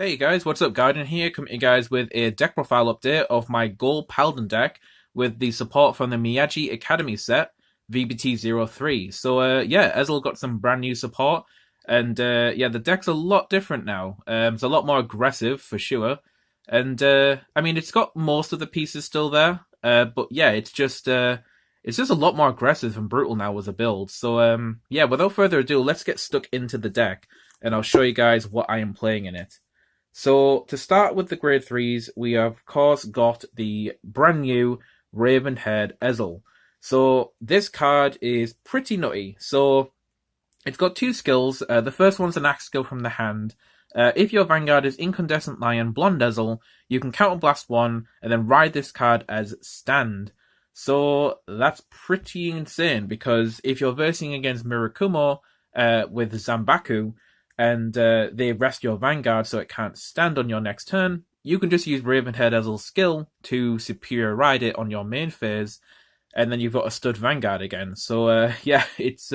Hey guys, what's up? Guardian here, coming to you guys with a deck profile update of my Gold Paladin deck with the support from the Miyaji Academy set, V-BT03. So Ezel got some brand new support, and yeah, the deck's a lot different now. It's a lot more aggressive for sure, and I mean it's got most of the pieces still there, but yeah, it's just a lot more aggressive and brutal now as a build. So yeah, without further ado, let's get stuck into the deck, and I'll show you guys what I am playing in it. So to start with the grade 3s, we have, of course got the brand new Raven-haired Ezel. So this card is pretty nutty. So it's got two skills. The first one's an axe skill from the hand. If your Vanguard is Incandescent Lion Blonde Ezel, you can counterblast one and then ride this card as stand. So that's pretty insane because if you're versing against Mirakumo with Zambaku, and they rest your Vanguard so it can't stand on your next turn, you can just use Raven-haired Ezel's skill to superior ride it on your main phase, and then you've got a stud Vanguard again. So yeah, it's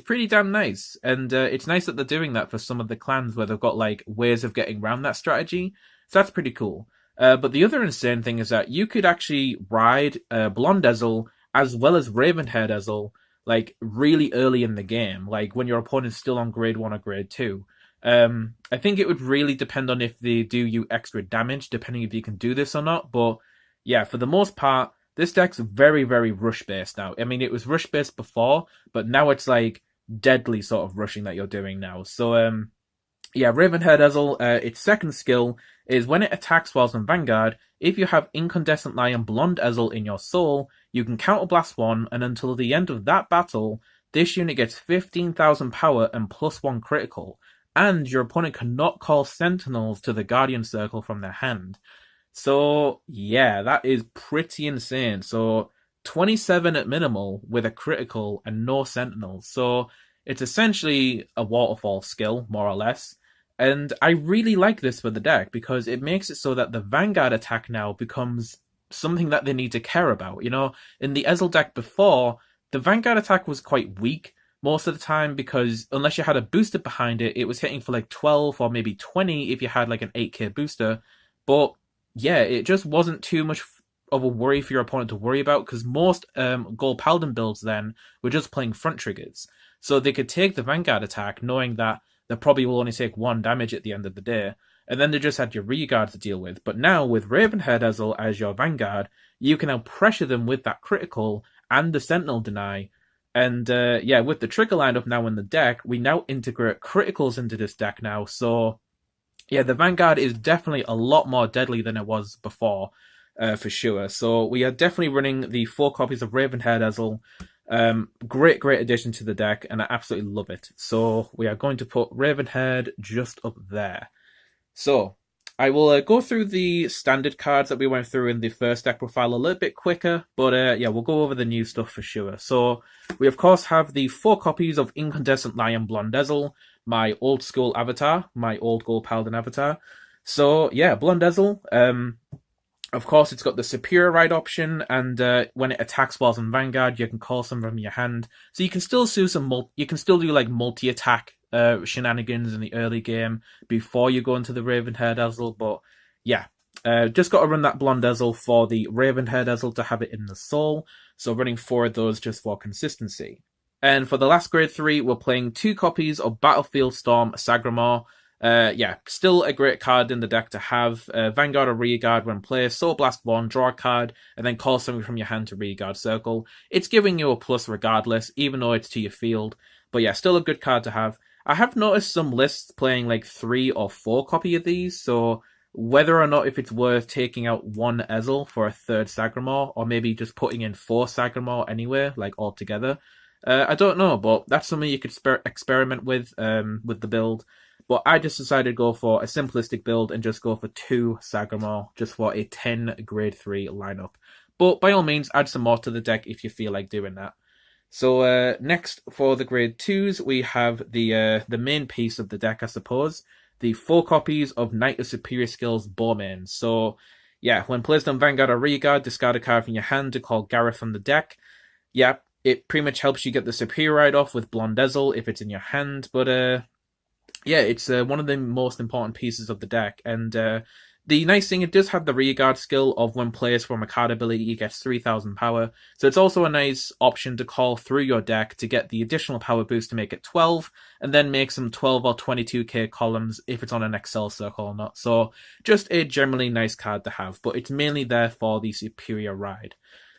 pretty damn nice, and it's nice that they're doing that for some of the clans where they've got like ways of getting around that strategy. So that's pretty cool. But the other insane thing is that you could actually ride Blonde Ezel as well as Raven-haired Ezel like really early in the game, like when your opponent's still on grade 1 or grade 2. I think it would really depend on if they do you extra damage, depending if you can do this or not. But yeah, for the most part, this deck's very, very rush based now. I mean, it was rush based before, but now it's like deadly sort of rushing that you're doing now. So yeah, Raven-haired Ezel, its second skill is when it attacks whilst in Vanguard, if you have Incandescent Lion Blonde Ezel in your soul, you can counterblast one, and until the end of that battle, this unit gets 15,000 power and +1 critical, and your opponent cannot call Sentinels to the Guardian Circle from their hand. So yeah, that is pretty insane. So 27 at minimal with a critical and no Sentinels. So it's essentially a waterfall skill, more or less. And I really like this for the deck because it makes it so that the Vanguard attack now becomes something that they need to care about. You know, in the Ezel deck before, the Vanguard attack was quite weak most of the time because unless you had a booster behind it, it was hitting for like 12 or maybe 20 if you had like an 8k booster. But yeah, it just wasn't too much of a worry for your opponent to worry about because most Gold Paladin builds then were just playing front triggers. So they could take the Vanguard attack knowing that they probably will only take 1 damage at the end of the day, and then they just had your rear guard to deal with. But now, with Raven-haired Ezel as your Vanguard, you can now pressure them with that critical and the Sentinel deny. And yeah, with the trigger lineup now in the deck, we now integrate criticals into this deck now. So yeah, the Vanguard is definitely a lot more deadly than it was before, for sure. So we are definitely running the 4 copies of Raven-haired Ezel. Great addition to the deck, and I absolutely love it. So we are going to put Raven-haired just up there. So I will go through the standard cards that we went through in the first deck profile a little bit quicker, but yeah, we'll go over the new stuff for sure. So we of course have the 4 copies of Incandescent Lion Blonde Ezel, my old school avatar, my old Gold Paladin avatar. So yeah, Blonde Ezel, of course, it's got the superior ride option, and when it attacks whilst in Vanguard, you can call some from your hand. So you can still do you can still do like multi-attack shenanigans in the early game before you go into the Raven-haired Ezel. But yeah, just got to run that Blonde Ezel for the Raven-haired Ezel to have it in the soul. So running 4 of those just for consistency. And for the last grade 3, we're playing 2 copies of Battlefield Storm Sagramore. Yeah, still a great card in the deck to have. Vanguard or Rearguard when played. Soul Blast 1, draw a card, and then call something from your hand to Rearguard Circle. It's giving you a plus regardless, even though it's to your field. But yeah, still a good card to have. I have noticed some lists playing like 3 or 4 copy of these, so whether or not if it's worth taking out 1 Ezel for a 3rd Sagramore, or maybe just putting in 4 Sagramore anyway, like all together. I don't know, but that's something you could experiment with the build. But I just decided to go for a simplistic build and just go for 2 Sagramore, just for a 10 grade 3 lineup. But by all means, add some more to the deck if you feel like doing that. So next for the grade 2s, we have the main piece of the deck, I suppose. The 4 copies of Knight of Superior Skills Bowman. So yeah, when placed on Vanguard or Rearguard, discard a card from your hand to call Gareth from the deck. Yeah, it pretty much helps you get the superior ride off with Blonde Ezel if it's in your hand, but yeah, it's one of the most important pieces of the deck. And the nice thing, it does have the rearguard skill of when placed from a card ability, it gets 3000 power. So it's also a nice option to call through your deck to get the additional power boost to make it 12, and then make some 12 or 22k columns if it's on an Excel circle or not. So just a generally nice card to have, but it's mainly there for the superior ride.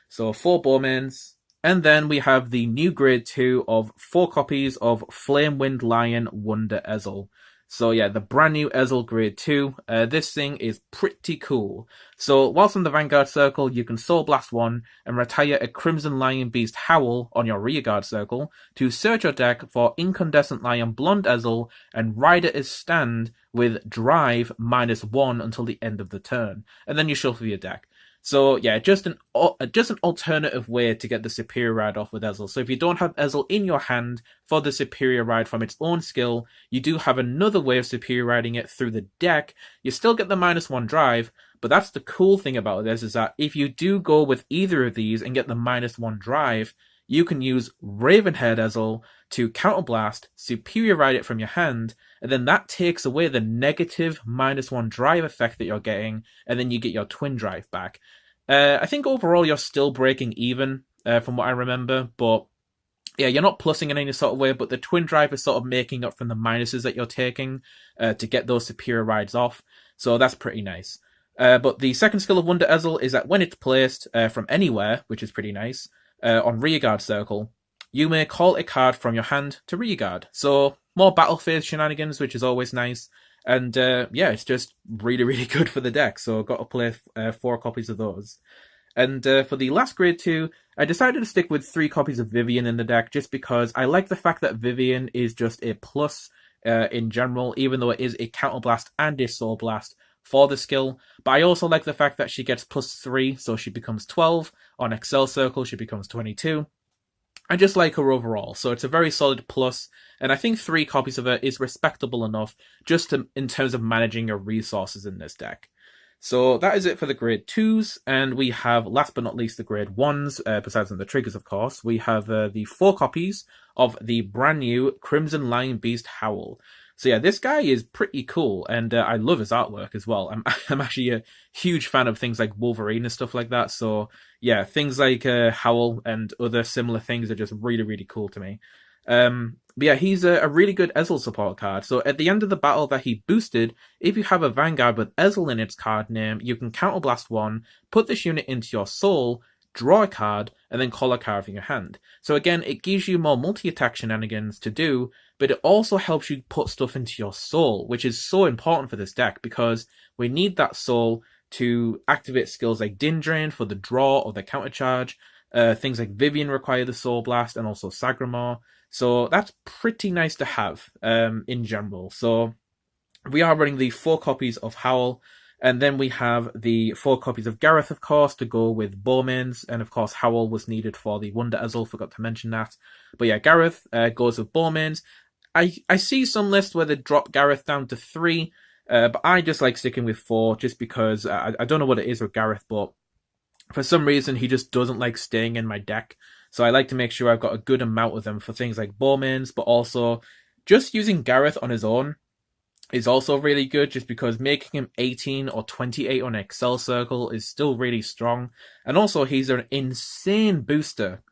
So 4 Bowmans. And then we have the new grade 2 of 4 copies of Flamewind Lion Wonder Ezel. So yeah, the brand new Ezel grade 2. This thing is pretty cool. So whilst in the Vanguard circle, you can Soul Blast 1 and retire a Crimson Lion Beast Howl on your rearguard circle to search your deck for Incandescent Lion Blonde Ezel and ride it as stand with Drive -1 until the end of the turn. And then you shuffle your deck. So yeah, just an alternative way to get the superior ride off with Ezel. So if you don't have Ezel in your hand for the superior ride from its own skill, you do have another way of superior riding it through the deck. You still get the -1 drive, but that's the cool thing about this, is that if you do go with either of these and get the -1 drive, you can use Ravenhead Ezel to counterblast, superior ride it from your hand, and then that takes away the negative -1 drive effect that you're getting, and then you get your twin drive back. I think overall you're still breaking even, from what I remember, but yeah, you're not plussing in any sort of way, but the twin drive is sort of making up from the minuses that you're taking to get those superior rides off, so that's pretty nice. But the second skill of Wonder Ezel is that when it's placed from anywhere, which is pretty nice, on rearguard circle, you may call a card from your hand to rearguard. So more battle phase shenanigans, which is always nice. And yeah, it's just really, really good for the deck. So I've got to play 4 copies of those. And for the last grade 2, I decided to stick with 3 copies of Vivian in the deck just because I like the fact that Vivian is just a plus in general, even though it is a counterblast and a soul blast for the skill. But I also like the fact that she gets +3, so she becomes 12. On Excel Circle, she becomes 22. I just like her overall, so it's a very solid plus, and I think 3 copies of her is respectable enough just in terms of managing your resources in this deck. So that is it for the grade 2s, and we have, last but not least, the grade 1s, besides the triggers, of course. We have the 4 copies of the brand new Crimson Lion Beast Howl. So yeah, this guy is pretty cool, and I love his artwork as well. I'm actually a huge fan of things like Wolverine and stuff like that, so yeah, things like Howl and other similar things are just really, really cool to me. But yeah, he's a really good Ezel support card. So at the end of the battle that he boosted, if you have a Vanguard with Ezel in its card name, you can counterblast 1, put this unit into your soul, draw a card, and then call a card from your hand. So again, it gives you more multi-attack shenanigans to do, but it also helps you put stuff into your soul, which is so important for this deck because we need that soul to activate skills like Din Drain for the draw or the countercharge. Things like Vivian require the Soul Blast, and also Sagramore. So that's pretty nice to have in general. So we are running the 4 copies of Howl, and then we have the 4 copies of Gareth, of course, to go with Bowmans, and of course Howl was needed for the Wonder Ezel, forgot to mention that. But yeah, Gareth goes with Bowmans. I see some lists where they drop Gareth down to 3, but I just like sticking with 4 just because I don't know what it is with Gareth, but for some reason he just doesn't like staying in my deck. So I like to make sure I've got a good amount of them for things like Bowmans, but also just using Gareth on his own is also really good just because making him 18 or 28 on Excel Circle is still really strong. And also he's an insane booster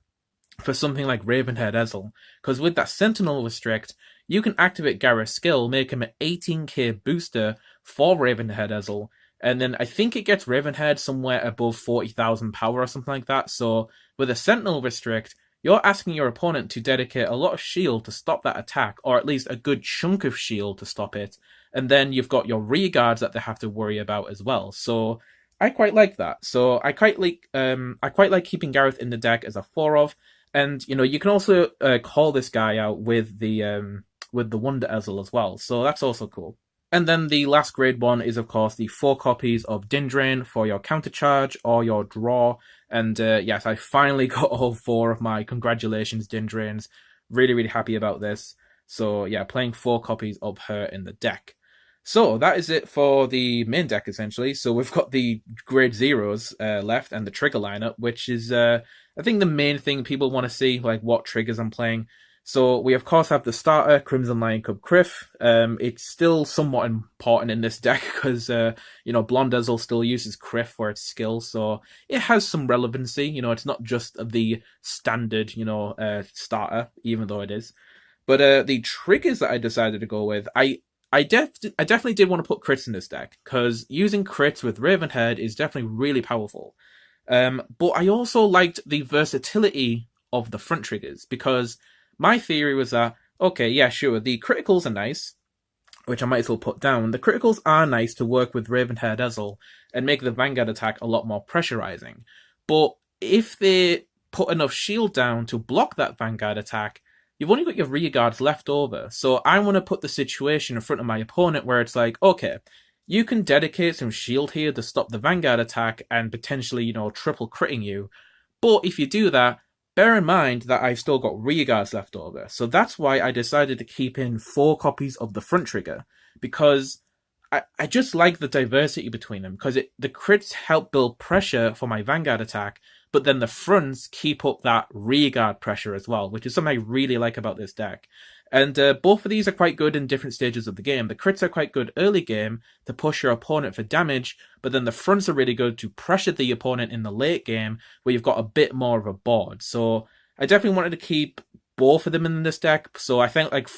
for something like Ravenhead Ezel, because with that Sentinel Restrict, you can activate Gareth's skill, make him an 18k booster for Ravenhead Ezel, and then I think it gets Ravenhead somewhere above 40,000 power or something like that. So with a Sentinel Restrict, you're asking your opponent to dedicate a lot of shield to stop that attack, or at least a good chunk of shield to stop it. And then you've got your rear guards that they have to worry about as well. So I quite like that. So I quite like keeping Gareth in the deck as a 4 of. And you know, you can also call this guy out with the Wonder Ezel as well. So that's also cool. And then the last grade 1 is, of course, the 4 copies of Din Drain for your countercharge or your draw. And yes, I finally got all 4 of my congratulations Din Drains. Really, really happy about this. So yeah, playing 4 copies of her in the deck. So that is it for the main deck, essentially. So we've got the grade 0s left and the trigger lineup, which is, I think, the main thing people want to see, like what triggers I'm playing. So we of course have the starter Crimson Lion Cub Criff. It's still somewhat important in this deck because Blonde Ezel still uses Criff for its skill, so it has some relevancy. It's not just the standard starter, even though it is. But the triggers that I decided to go with, I definitely did want to put crits in this deck because using crits with Ravenhead is definitely really powerful. But I also liked the versatility of the front triggers because my theory was that, okay, yeah, sure, the criticals are nice, which I might as well put down. The criticals are nice to work with Ravenhead Ezel and make the Vanguard attack a lot more pressurizing. But if they put enough shield down to block that Vanguard attack, you've only got your rear guards left over. So I want to put the situation in front of my opponent where it's like, okay, you can dedicate some shield here to stop the Vanguard attack and potentially, triple critting you. But if you do that, bear in mind that I've still got rear guards left over. So that's why I decided to keep in 4 copies of the front trigger, because I just like the diversity between them, because the crits help build pressure for my Vanguard attack, but then the fronts keep up that rear guard pressure as well, which is something I really like about this deck. And both of these are quite good in different stages of the game. The crits are quite good early game to push your opponent for damage, but then the fronts are really good to pressure the opponent in the late game, where you've got a bit more of a board. So I definitely wanted to keep both of them in this deck. So I felt like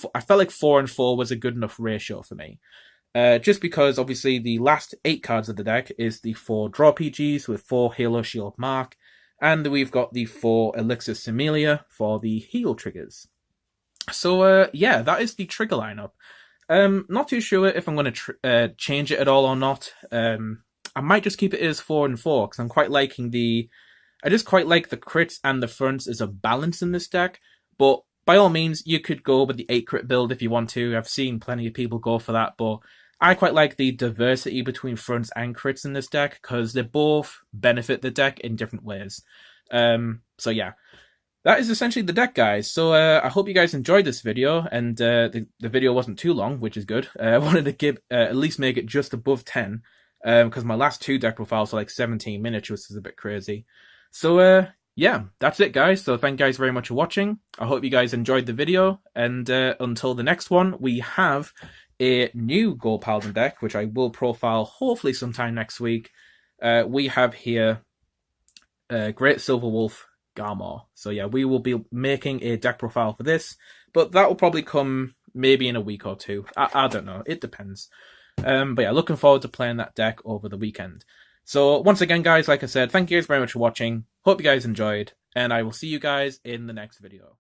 4 and 4 was a good enough ratio for me. Just because obviously the last 8 cards of the deck is the 4 draw PGs with 4 Halo Shield Mark, and we've got the 4 Elixir Similia for the heal triggers. So yeah, that is the trigger lineup. Not too sure if I'm going to change it at all or not. I might just keep it as 4 and 4 because I'm quite liking I just quite like the crits and the fronts as a balance in this deck. But by all means, you could go with the 8 crit build if you want to. I've seen plenty of people go for that, but I quite like the diversity between fronts and crits in this deck because they both benefit the deck in different ways. So yeah. That is essentially the deck, guys. So I hope you guys enjoyed this video, and the video wasn't too long, which is good. I wanted to at least make it just above 10, because my last 2 deck profiles are like 17 minutes, which is a bit crazy. So yeah, that's it, guys. So thank you guys very much for watching. I hope you guys enjoyed the video, and until the next one, we have a new Gold Paladin deck, which I will profile hopefully sometime next week. We have here Great Silver Wolf Garmor. So yeah, we will be making a deck profile for this, but that will probably come maybe in a week or 2. I don't know, it depends. But yeah, looking forward to playing that deck over the weekend. So once again, guys, like I said, thank you guys very much for watching. Hope you guys enjoyed, and I will see you guys in the next video.